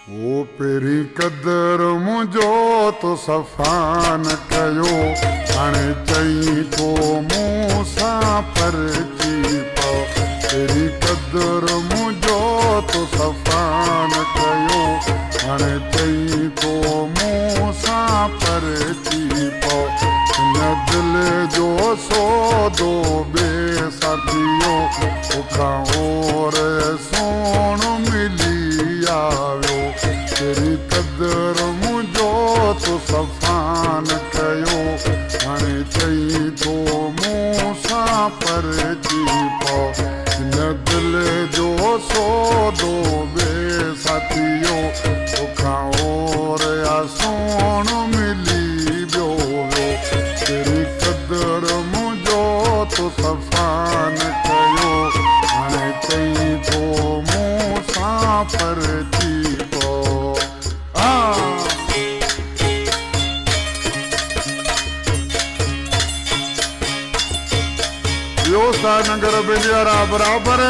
ओ peri कदर मुझो तो सफ़ान कयो हाणे चई तो मूंसां परची पओ पेरी कदर मुझो तो सफ़ान कयो हाणे चई तो मूंसां परची पओ न दिल जो सौदो बे साथियो तोखां और सोण मिली आवियो तेरी कदर मुझो तो सफ़ान कयो हाणे चई तो मूंसां परची पओ न दिल जो सौदो बे साथियो तोखां और सोण मिली वियो तेरी कदर मुझो तो सफ़ान कयो हाणे चई तो मूंसां परची पओ ॿियो सा नगर बिजरा बराबर